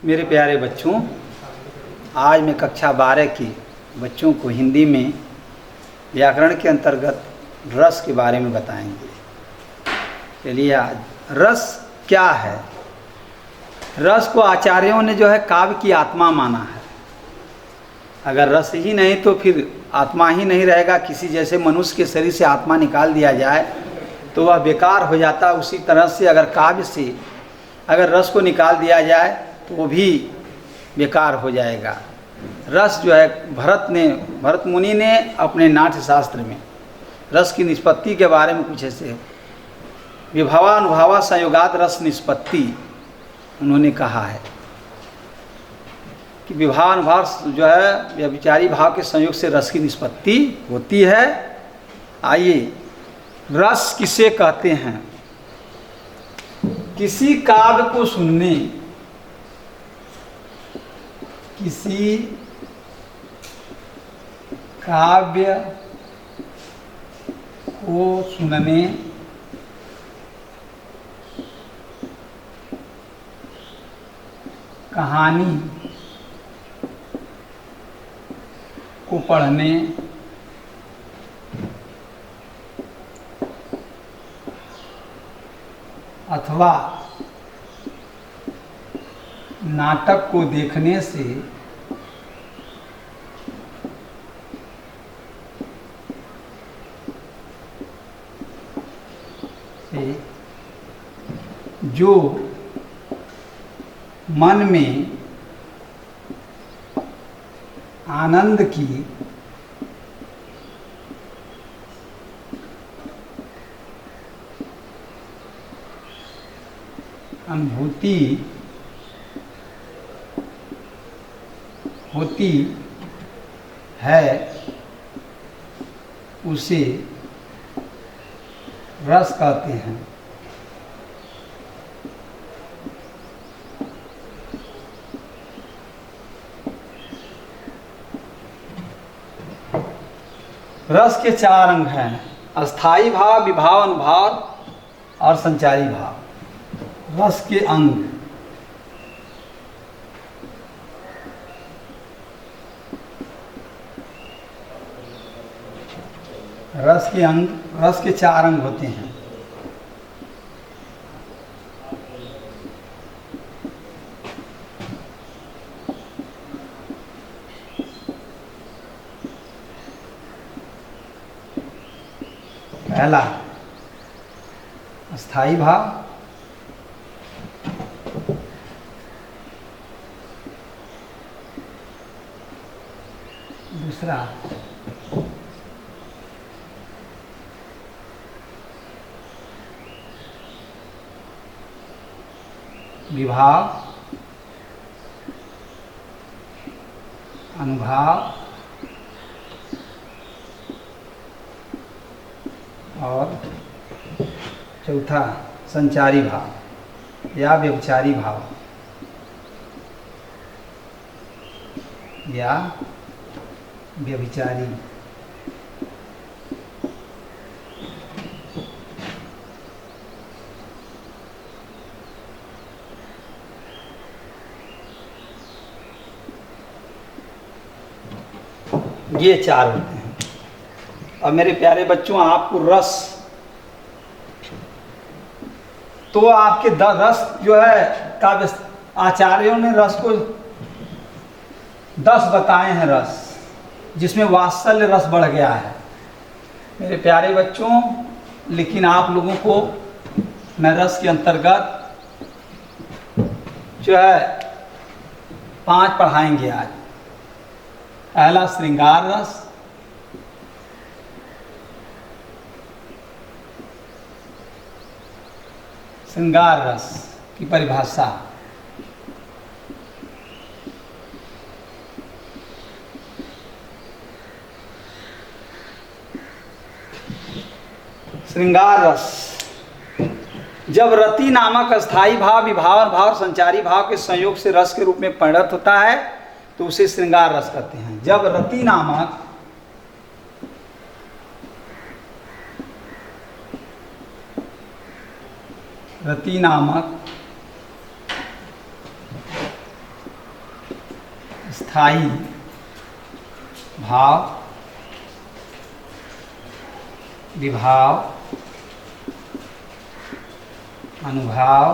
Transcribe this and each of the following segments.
मेरे प्यारे बच्चों, आज मैं कक्षा 12 की बच्चों को हिंदी में व्याकरण के अंतर्गत रस के बारे में बताएंगे। चलिए, आज रस क्या है। रस को आचार्यों ने जो है काव्य की आत्मा माना है। अगर रस ही नहीं तो फिर आत्मा ही नहीं रहेगा। किसी जैसे मनुष्य के शरीर से आत्मा निकाल दिया जाए तो वह बेकार हो जाता। उसी तरह से अगर काव्य से अगर रस को निकाल दिया जाए तो वो भी बेकार हो जाएगा। रस जो है भरत मुनि ने अपने नाट्य शास्त्र में रस की निष्पत्ति के बारे में कुछ ऐसे विभावानुभावा संयोगात रस निष्पत्ति उन्होंने कहा है कि विभावानुभाव जो है व्यभिचारी भाव के संयोग से रस की निष्पत्ति होती है। आइए, रस किसे कहते हैं। किसी काव्य को सुनने, किसी काव्य को सुनने, कहानी को पढ़ने, अथवा नाटक को देखने से जो मन में आनंद की अनुभूति होती है उसे रस कहते हैं। रस के 4 अंग हैं: अस्थाई भाव, विभाव अनुभाव और संचारी भाव। रस के अंग, रस के 4 अंग होते हैं। पहला अस्थाई भाव, दूसरा विभाव अनुभाव और चौथा संचारी भाव या व्यभिचारी भाव या व्यभिचारी। ये 4 होते हैं। अब मेरे प्यारे बच्चों, आपको रस तो आपके रस जो है काव्य आचार्यों ने रस को 10 बताए हैं रस, जिसमें वात्सल्य रस बढ़ गया है मेरे प्यारे बच्चों। लेकिन आप लोगों को मैं रस के अंतर्गत जो है 5 पढ़ाएंगे आज। पहला श्रृंगार रस, श्रृंगार रस की परिभाषा। श्रृंगार रस जब रति नामक अस्थाई भाव, विभाव भाव, संचारी भाव के संयोग से रस के रूप में परिणत होता है तो उसे श्रृंगार रस कहते हैं। जब रति नामक स्थायी भाव, विभाव, अनुभाव,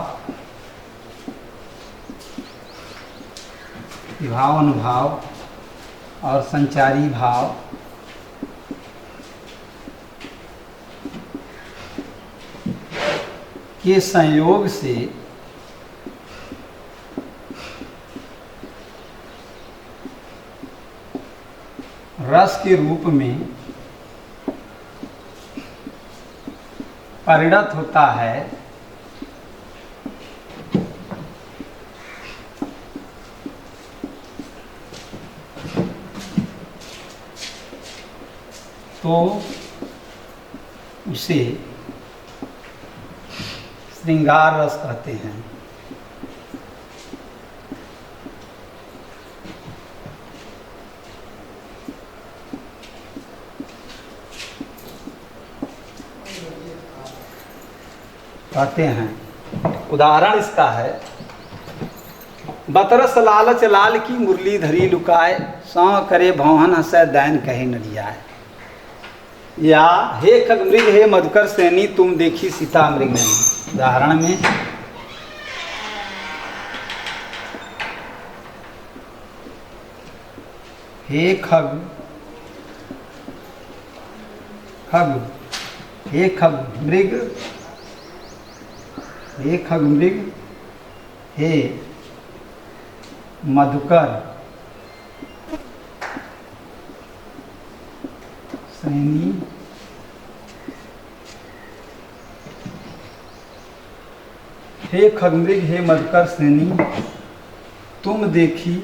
विभाव अनुभाव और संचारी भाव के संयोग से रस के रूप में परिणत होता है। तो उसे श्रृंगार रस कहते हैं। कहते हैं, उदाहरण इसका है, बतरस लालच लाल की मुरली धरी लुकाए, सौ करे भौहन हंसै दैन कहे न रियाए। या हे खगमृग हे मधुकर श्रेणी, तुम देखी सीता मृग नहीं। उदाहरण में हे खग हे खगमृग, हे खगमृग हे मधुकर श्रेणी, हे खगमृग हे मधुकर श्रेणी, तुम देखी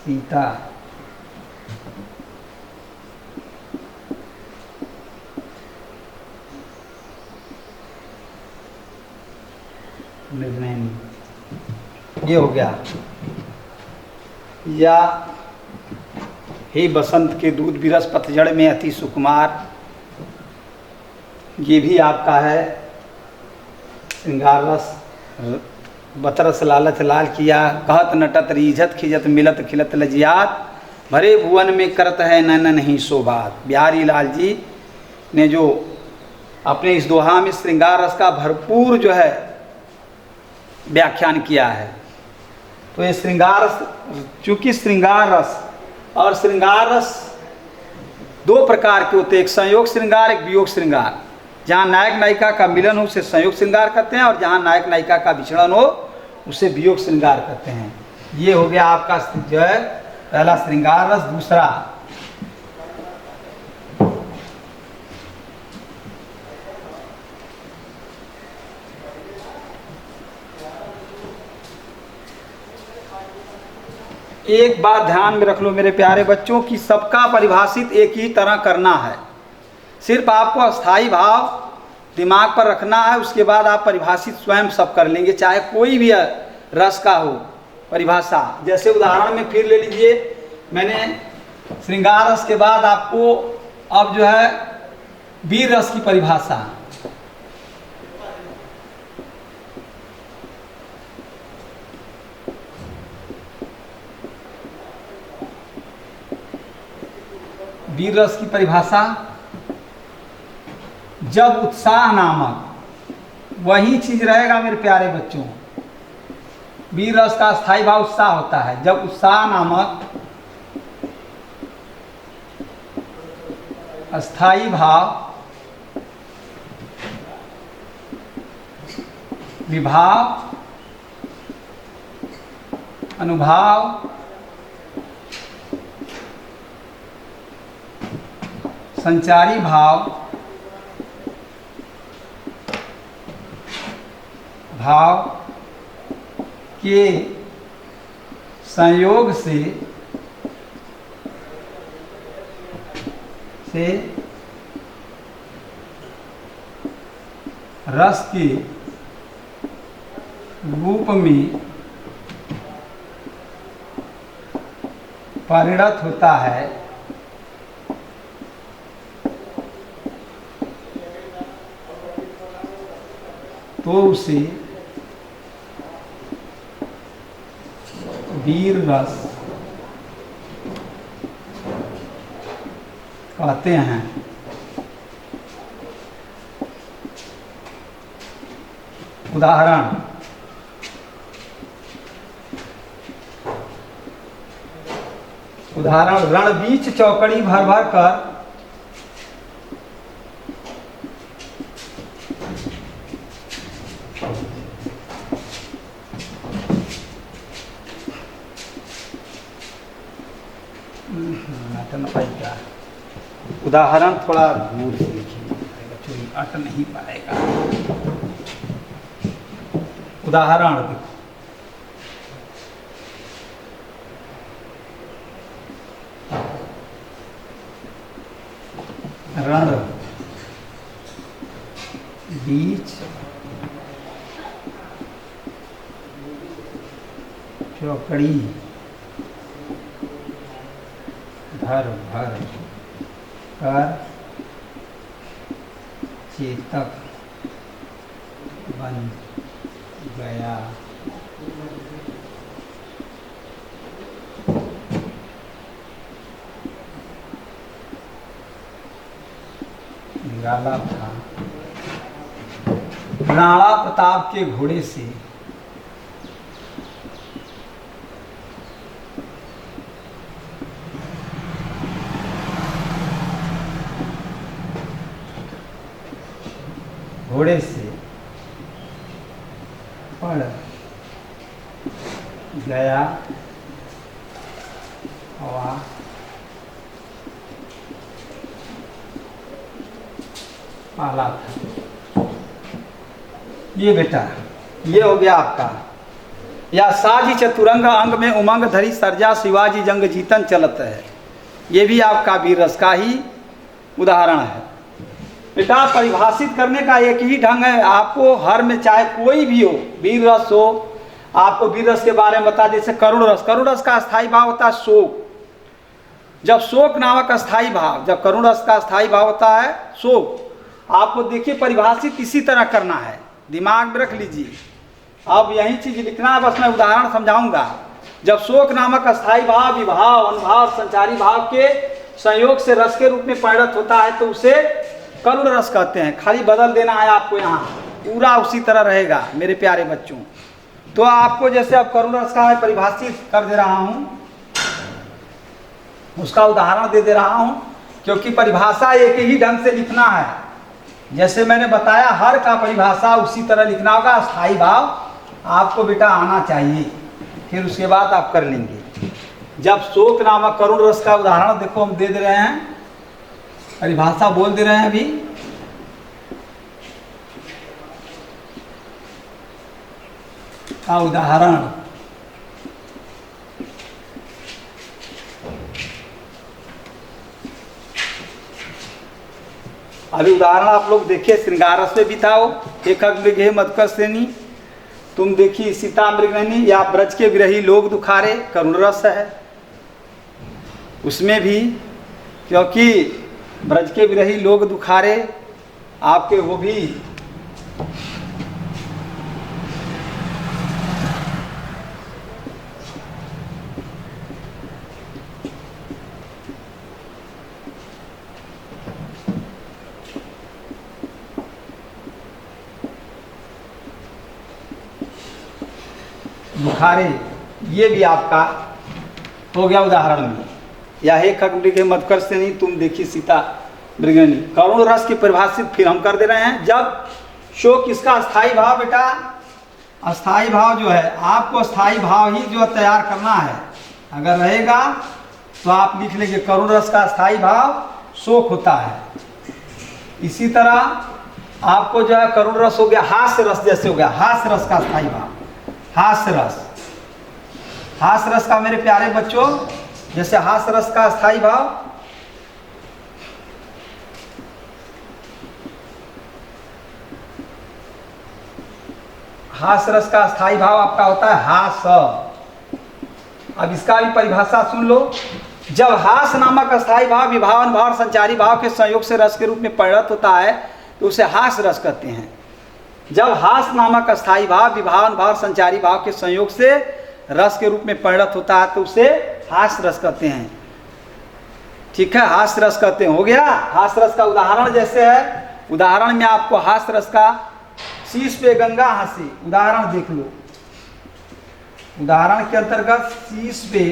सीता मृगनयनी। ये हो गया। या हे बसंत के दूध विरस पतझड़ में अति सुकुमार, ये भी आपका है श्रृंगार रस। बतरस लालच लाल किया, कहत नटत रीझत खिजत मिलत खिलत लजियात, भरे भुवन में करत है नैन नहीं शोभात। बिहारी लाल जी ने जो अपने इस दोहा में श्रृंगार रस का भरपूर जो है व्याख्यान किया है। तो ये श्रृंगार रस, चूँकि श्रृंगार रस और श्रृंगार रस दो प्रकार के होते हैं, एक संयोग श्रृंगार, एक वियोग श्रृंगार। जहाँ नायक नायिका का मिलन हो उसे संयोग श्रृंगार कहते हैं, और जहाँ नायक नायिका का विछड़न हो उसे वियोग श्रृंगार कहते हैं। ये हो गया आपका जो है पहला श्रृंगार रस। दूसरा एक बात ध्यान में रख लो मेरे प्यारे बच्चों कि सबका परिभाषित एक ही तरह करना है। सिर्फ आपको अस्थाई भाव दिमाग पर रखना है, उसके बाद आप परिभाषित स्वयं सब कर लेंगे, चाहे कोई भी रस का हो परिभाषा। जैसे उदाहरण में फिर ले लीजिए, मैंने श्रृंगार रस के बाद आपको अब जो है वीर रस की परिभाषा। वीर रस की परिभाषा, जब उत्साह नामक वही चीज रहेगा मेरे प्यारे बच्चों। वीर रस का स्थायी भाव उत्साह होता है। जब उत्साह नामक अस्थाई भाव, विभाव, अनुभाव, संचारी भाव के संयोग से रस के रूप में परिणत होता है। तो उसे वीर रस कहते हैं। उदाहरण, रण बीच चौकड़ी भर भर कर उदाहरण थोड़ा दूर से लिखिए, अट नहीं पाएगा। उदाहरण देखो, रण बीच चौकड़ी भर भर कर चेतक बन गया। निराला था राणा प्रताप के घोड़े से पड़ गया हवा पाला था। ये बेटा ये हो गया आपका, या साजी चतुरंग अंग में उमंग धरी सर्जा शिवाजी जंग जीतन चलत है। ये भी आपका वीर रस का ही उदाहरण है। बेटा परिभाषित करने का एक ही ढंग है, आपको हर में चाहे कोई भी हो, वीर रस हो, आपको वीर रस के बारे में बता। जैसे करुण रस, करुण रस का स्थायी भाव होता है शोक। जब शोक नामक स्थायी भाव, जब करुण रस का स्थायी भाव होता है शोक, आपको देखिए परिभाषित इसी तरह करना है, दिमाग में रख लीजिए। अब यही चीज लिखना है, बस मैं उदाहरण समझाऊंगा। जब शोक नामक स्थायी भाव विभाव अनुभाव संचारी भाव के संयोग से रस के रूप में परिणत होता है तो उसे करुण रस कहते हैं। खाली बदल देना है आपको, यहाँ पूरा उसी तरह रहेगा मेरे प्यारे बच्चों। तो आपको जैसे अब करुण रस का है परिभाषित कर दे रहा हूँ, उसका उदाहरण दे दे रहा हूँ, क्योंकि परिभाषा एक ही ढंग से लिखना है। जैसे मैंने बताया हर का परिभाषा उसी तरह लिखना होगा। स्थायी भाव आपको बेटा आना चाहिए, फिर उसके बाद आप कर लेंगे। जब शोक नामक करुण रस का उदाहरण देखो हम दे दे रहे हैं, परिभाषा बोल दे रहे हैं अभी। का उदाहरण अभी उदाहरण आप लोग देखिए, श्रृंगार रस में भी था वो, एक मृगे मधुकर श्रेणी, तुम देखी सीता मृगनयनी, या ब्रज के विरही लोग दुखारे, करुण रस है उसमें भी, क्योंकि ब्रज के विरही लोग दुखारे आपके वो भी बुखारे, ये भी आपका हो गया उदाहरण में। या हे खगमृगे मधुकर श्रेणी, तुम देखी सीता मृगनयनी। करुण रस की परिभाषित फिर हम कर दे रहे हैं। जब शोक इसका स्थायी भाव, बेटा अस्थाई भाव जो है आपको स्थायी भाव ही जो तैयार करना है। अगर रहेगा तो आप लिख लेंगे करुण रस का स्थायी भाव शोक होता है। इसी तरह आपको जो है करुण रस हो गया हास्य रस, जैसे हो गया हास्य रस का स्थायी भाव हास्य रस। हास्य रस का मेरे प्यारे बच्चों, जैसे हास्य रस का स्थायी भाव हास्य रस का स्थायी भाव आपका होता है हास। अब इसका भी परिभाषा सुन लो। जब हास नामक स्थायी भाव विभाव अनुभाव और संचारी भाव के संयोग से रस के रूप में परिणत होता है तो उसे हास रस कहते हैं। जब हास नामक अस्थाई भाव विभाव अनुभाव संचारी भाव के संयोग से रस के रूप में परिणत होता है तो उसे हास रस कहते हैं। ठीक है, हास रस कहते हैं। हो गया। हास रस का उदाहरण जैसे है, उदाहरण में आपको हास रस का शीश पे गंगा हंसी उदाहरण देख लो। उदाहरण के अंतर्गत शीश पे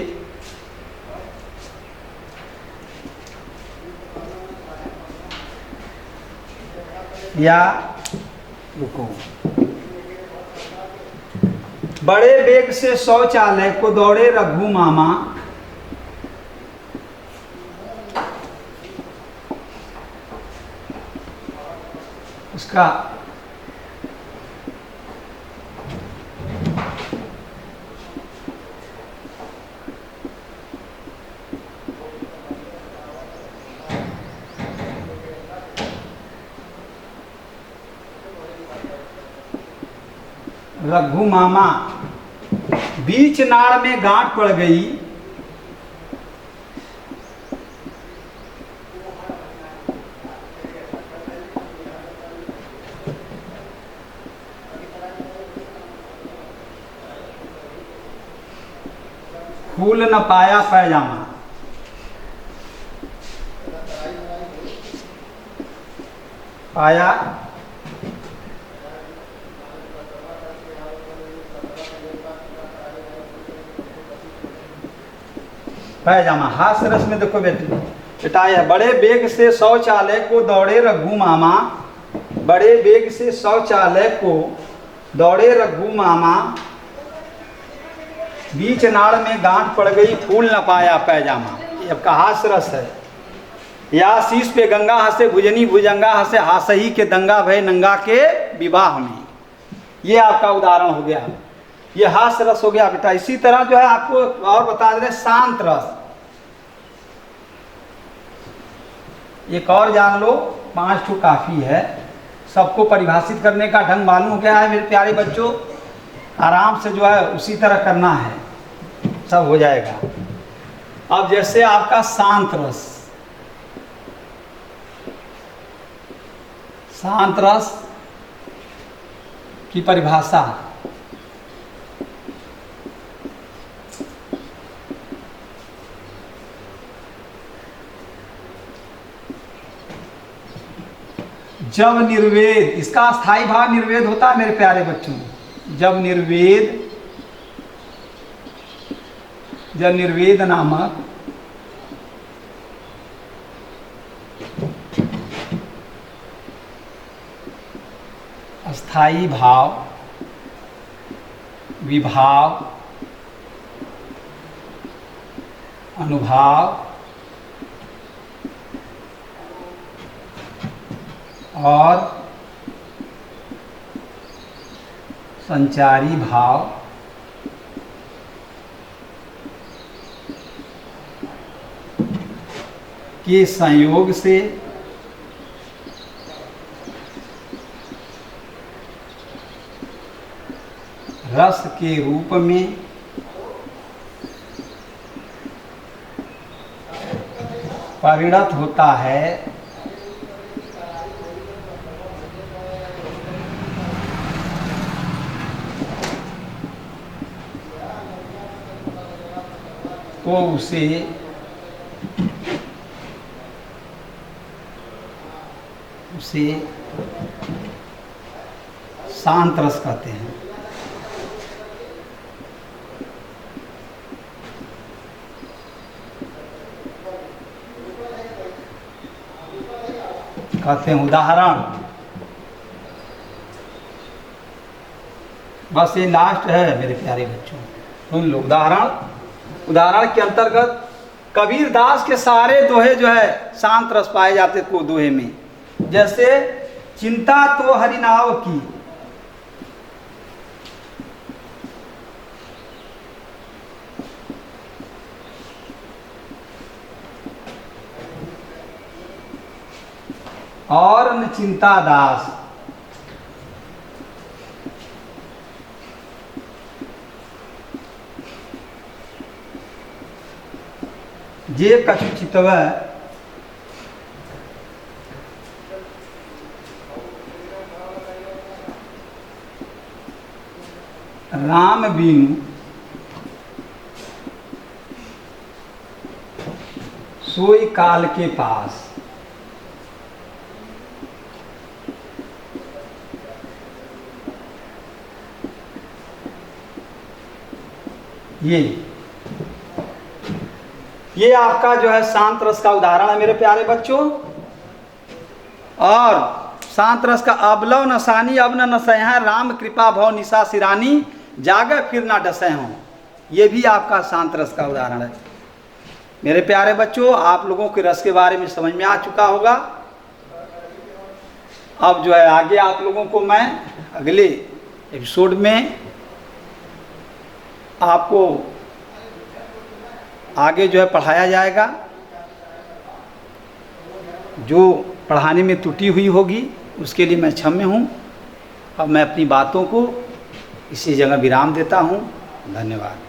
या रुको, बड़े वेग से शौचालय को दौड़े रघु मामा, उसका रघु मामा बीच नाड़ में गांठ पड़ गई, फूल न पाया पैजामा। पाया पैजामा। हास रस में देखो बेटा है, बड़े वेग से शौचालय को दौड़े रघु मामा, बड़े वेग से शौचालय को दौड़े रघु मामा, बीच नाड़ में गांठ पड़ गई फूल न पाया पैजामा। ये आपका हास रस है। या शीश पे गंगा हंसे भुजनी भुजंगा हंसे, हासही के दंगा भय नंगा के विवाह में। ये आपका उदाहरण हो गया, ये हास रस हो गया बेटा। इसी तरह जो है आपको और बता दे रहे शांत रस। एक और जान लो, 5 ठो काफी है। सबको परिभाषित करने का ढंग मालूम हो गया है मेरे प्यारे बच्चों। आराम से जो है उसी तरह करना है, सब हो जाएगा। अब जैसे आपका शांत रस, शांत रस की परिभाषा, जब निर्वेद, इसका स्थायी भाव निर्वेद होता है मेरे प्यारे बच्चों। जब निर्वेद नामक स्थायी भाव विभाव अनुभाव और संचारी भाव के संयोग से रस के रूप में परिणत होता है, तो उसे शांत रस कहते हैं। कहते हैं उदाहरण, बस ये लास्ट है मेरे प्यारे बच्चों, सुन लो। उदाहरण के अंतर्गत कबीर दास के सारे दोहे जो है शांत रस पाए जाते को दोहे में। जैसे चिंता तो हरिनाव की, और न चिंता दास, जे कछु चितव राम बीनु सोई काल के पास। ये आपका जो है शांत रस का उदाहरण है मेरे प्यारे बच्चों। और शांत रस का अबलव नसानी अब न नसय हैं, राम कृपा भव निशा सिरानी, जागे फिर ना डसय हों। ये भी आपका शांत रस का उदाहरण है मेरे प्यारे बच्चों। आप लोगों के रस के बारे में समझ में आ चुका होगा। अब जो है आगे आप लोगों को मैं अगले एपिसोड में आपको आगे जो है पढ़ाया जाएगा। जो पढ़ाने में त्रुटि हुई होगी उसके लिए मैं क्षम्य हूँ। अब मैं अपनी बातों को इसी जगह विराम देता हूँ। धन्यवाद।